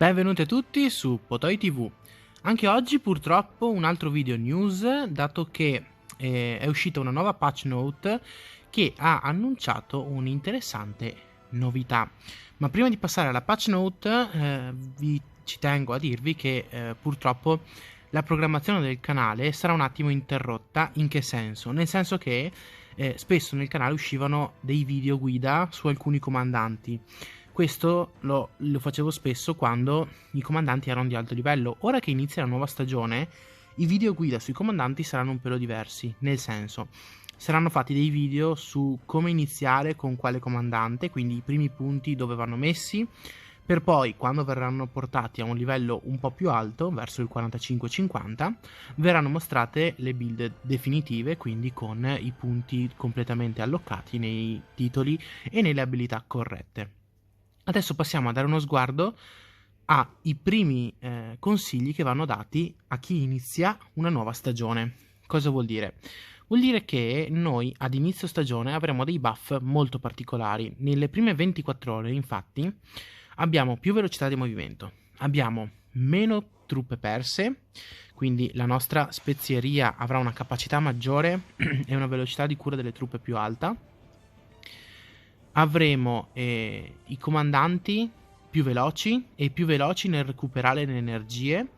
Benvenuti a tutti su Potoi TV. Anche oggi purtroppo un altro video news, dato che è uscita una nuova patch note che ha annunciato un'interessante novità. Ma prima di passare alla patch note ci tengo a dirvi che purtroppo la programmazione del canale sarà un attimo interrotta. In che senso? Nel senso che spesso nel canale uscivano dei video guida su alcuni comandanti. Questo lo facevo spesso quando i comandanti erano di alto livello. Ora che inizia la nuova stagione, i video guida sui comandanti saranno un pelo diversi, nel senso, saranno fatti dei video su come iniziare con quale comandante, quindi i primi punti dove vanno messi, per poi, quando verranno portati a un livello un po' più alto, verso il 45-50, verranno mostrate le build definitive, quindi con i punti completamente allocati nei titoli e nelle abilità corrette. Adesso passiamo a dare uno sguardo ai primi consigli che vanno dati a chi inizia una nuova stagione. Cosa vuol dire? Vuol dire che noi ad inizio stagione avremo dei buff molto particolari. Nelle prime 24 ore, infatti, abbiamo più velocità di movimento, abbiamo meno truppe perse, quindi la nostra spezieria avrà una capacità maggiore e una velocità di cura delle truppe più alta. Avremo i comandanti più veloci e più veloci nel recuperare le energie.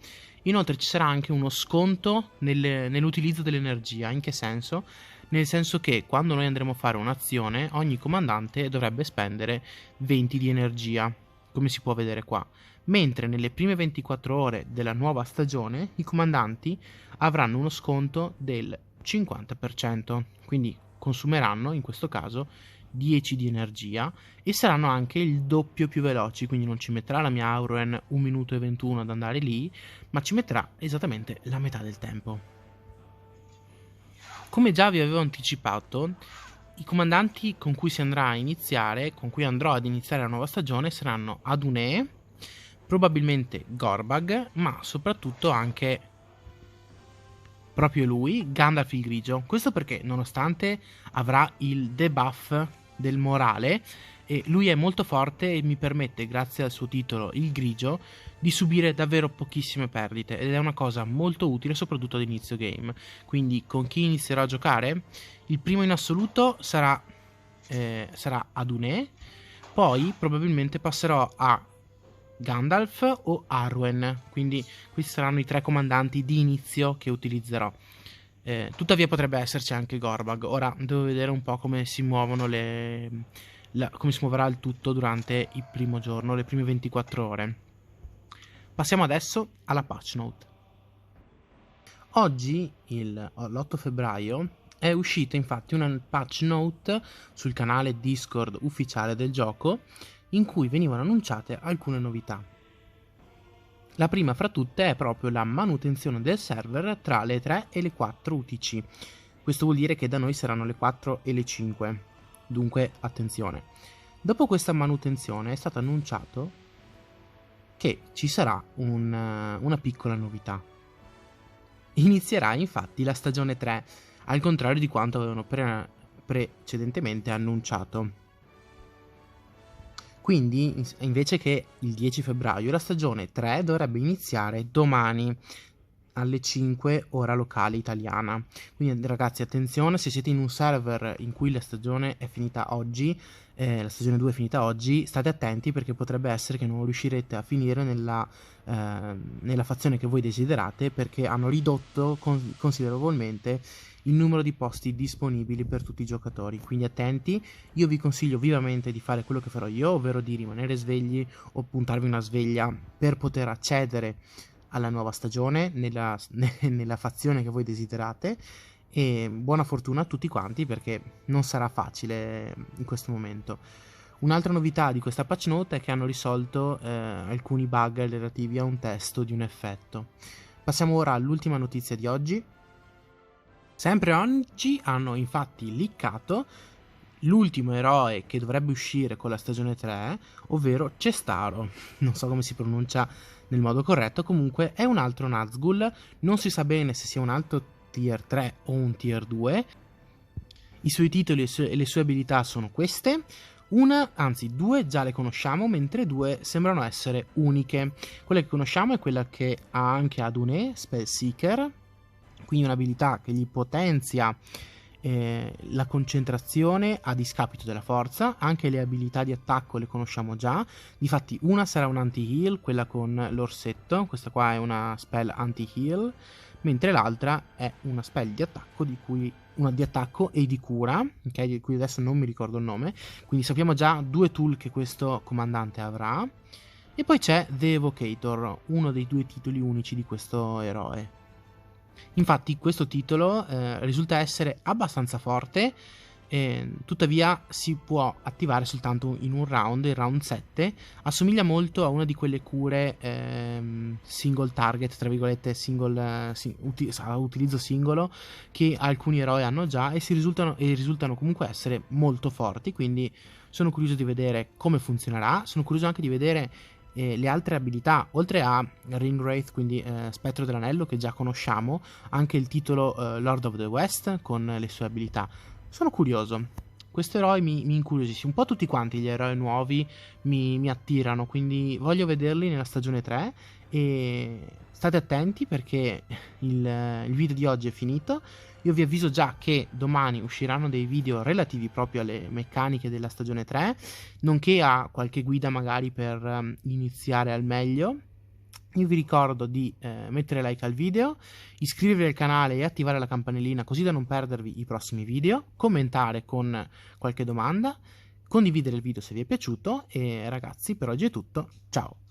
Inoltre ci sarà anche uno sconto nell'utilizzo dell'energia. In che senso? Nel senso che quando noi andremo a fare un'azione, ogni comandante dovrebbe spendere 20 di energia, come si può vedere qua. Mentre nelle prime 24 ore della nuova stagione i comandanti avranno uno sconto del 50%, quindi consumeranno in questo caso 10 di energia e saranno anche il doppio più veloci, quindi non ci metterà la mia Auroen 1 minuto e 21 ad andare lì, ma ci metterà esattamente la metà del tempo. Come già vi avevo anticipato, i comandanti con cui si andrà a iniziare, con cui andrò ad iniziare la nuova stagione, saranno Adune, probabilmente Gorbag, ma soprattutto anche proprio lui, Gandalf il Grigio. Questo perché, nonostante avrà il debuff del morale, lui è molto forte e mi permette, grazie al suo titolo il Grigio, di subire davvero pochissime perdite, ed è una cosa molto utile soprattutto ad inizio game. Quindi con chi inizierò a giocare, il primo in assoluto sarà Adune, poi probabilmente passerò a Gandalf o Arwen, quindi questi saranno i tre comandanti di inizio che utilizzerò. Tuttavia potrebbe esserci anche Gorbag. Ora devo vedere un po' come si muovono come si muoverà il tutto durante il primo giorno, le prime 24 ore. Passiamo adesso alla patch note. Oggi, l'8 febbraio, è uscita infatti una patch note sul canale Discord ufficiale del gioco, in cui venivano annunciate alcune novità. La prima fra tutte è proprio la manutenzione del server tra le 3 e le 4 UTC. Questo vuol dire che da noi saranno le 4 e le 5. Dunque, attenzione. Dopo questa manutenzione è stato annunciato che ci sarà una piccola novità. Inizierà infatti la stagione 3, al contrario di quanto avevano precedentemente annunciato. Quindi, invece che il 10 febbraio, la stagione 3 dovrebbe iniziare domani alle 5 ora locale italiana. Quindi ragazzi, attenzione, se siete in un server in cui la stagione è finita oggi, la stagione 2 è finita oggi, state attenti perché potrebbe essere che non riuscirete a finire nella fazione che voi desiderate, perché hanno ridotto considerevolmente il numero di posti disponibili per tutti i giocatori. Quindi attenti. Io vi consiglio vivamente di fare quello che farò io, ovvero di rimanere svegli o puntarvi una sveglia per poter accedere alla nuova stagione nella fazione che voi desiderate, e buona fortuna a tutti quanti, perché non sarà facile in questo momento. Un'altra novità di questa patch note è che hanno risolto alcuni bug relativi a un testo di un effetto. Passiamo ora all'ultima notizia di oggi. Sempre oggi hanno infatti leakato l'ultimo eroe che dovrebbe uscire con la stagione 3, ovvero Cestaro. Non so come si pronuncia nel modo corretto, comunque è un altro Nazgul, non si sa bene se sia un alto tier 3 o un tier 2. I suoi titoli e le sue abilità sono queste, Due già le conosciamo, mentre due sembrano essere uniche. Quella che conosciamo è quella che ha anche Adune, Spellseeker, quindi un'abilità che gli potenzia la concentrazione a discapito della forza. Anche le abilità di attacco le conosciamo già. Difatti una sarà un anti-heal, quella con l'orsetto, questa qua è una spell anti-heal, mentre l'altra è una spell di attacco una di attacco e di cura, ok, di cui adesso non mi ricordo il nome. Quindi sappiamo già due tool che questo comandante avrà. E poi c'è The Evocator, uno dei due titoli unici di questo eroe. Infatti questo titolo risulta essere abbastanza forte, tuttavia si può attivare soltanto in un round, il round 7. Assomiglia molto a una di quelle cure single target, tra virgolette, a utilizzo singolo, che alcuni eroi hanno già e risultano comunque essere molto forti. Quindi sono curioso di vedere come funzionerà, sono curioso anche di vedere le altre abilità, oltre a Ringwraith, quindi Spettro dell'Anello, che già conosciamo, anche il titolo Lord of the West con le sue abilità. Sono curioso. Questo eroe mi incuriosisce. Un po' tutti quanti gli eroi nuovi mi attirano, quindi voglio vederli nella stagione 3. E state attenti perché il video di oggi è finito. Io vi avviso già che domani usciranno dei video relativi proprio alle meccaniche della stagione 3, nonché a qualche guida magari per iniziare al meglio. Io vi ricordo di mettere like al video, iscrivervi al canale e attivare la campanellina così da non perdervi i prossimi video, commentare con qualche domanda, condividere il video se vi è piaciuto e ragazzi, per oggi è tutto, ciao!